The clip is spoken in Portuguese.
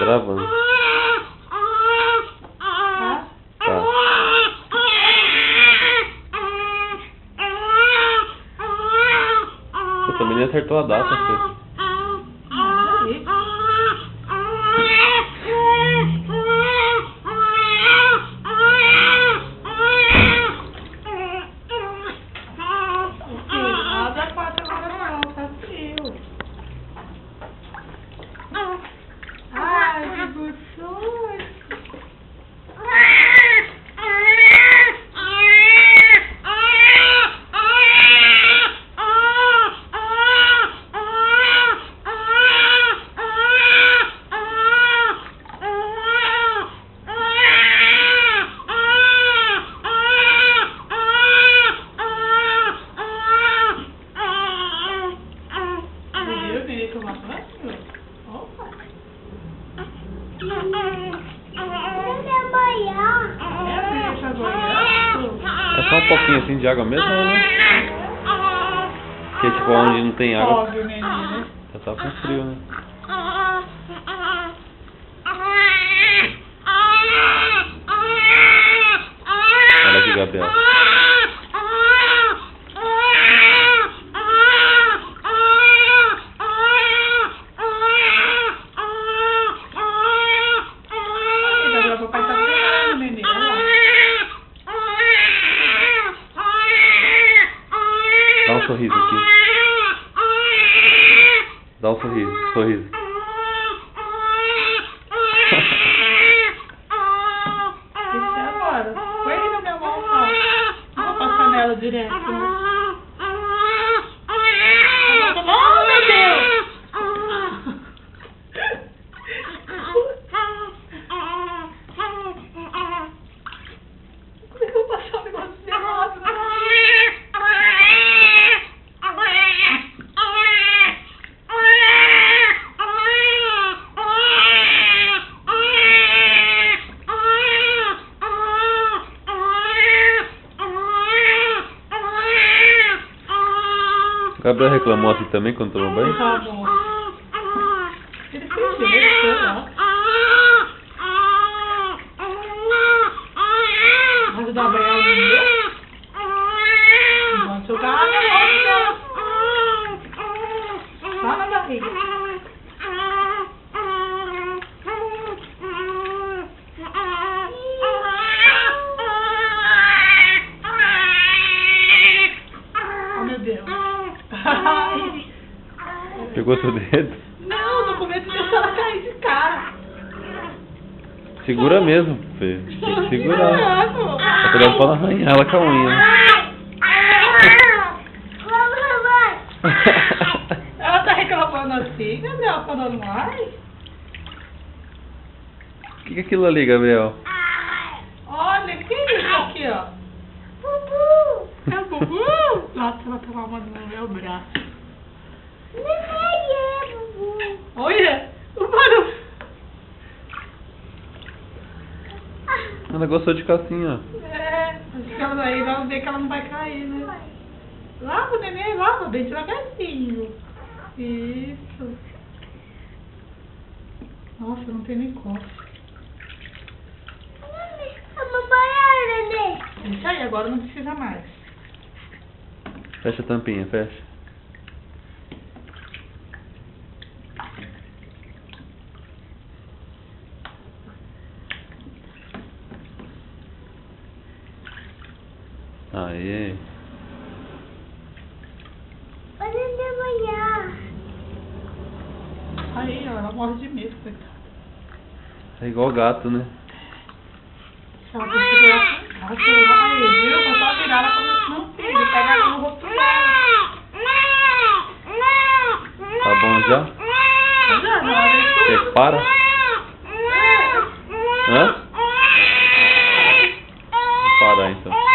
travando. Tá. Você também nem acertou a data, filho. É só um pouquinho assim de água mesmo, né? Porque tipo, onde não tem água. Óbvio, menina. Já tá com frio, né? Olha aqui, Gabriel. Dá um sorriso aqui. Dá um sorriso, sorriso. Isso é agora. Põe aí na minha mão, ó. Não vou passar nela direto, né? Oh, meu Deus! Como é que eu vou passar um negócio de errado? Gabriel reclamou assim também quando tomou banho? Tá bom. Ele pediu, ele lá. Mas o Gabriel não deu? Vamos jogar água logo, lá na barriga. Oh, meu Deus. Ai. Pegou seu dedo? Não, tô com medo de deixar ela cair de cara. Segura mesmo, Fê. Tem que segurar. Segurando. Tá cuidado pra não arranhar ela com a unha. Ela tá reclamando assim, Gabriel, falando ai. O que é aquilo ali, Gabriel? Olha, que é isso aqui, ó? Bubu! É o Bubu? Nossa, ela tá mamando no meu braço. Olha, o barulho. Ela gostou de calcinha, ó. É, acho que ela aí vai ver que ela não vai cair, né? Lava, neném, lava, bem devagarzinho. Isso. Nossa, não tem nem copo. Isso aí, agora não precisa mais. Fecha a tampinha, fecha. Aê. Aí, ó, ela morre de medo, coitada. É igual gato, né? Ela tem que segurar. Ela segura aí, viu? Foi só virar, ela falou, não, filho, pega ela no rosto dela. Tá bom já? Já, na hora de Quer que para? Hã? Vou parar então.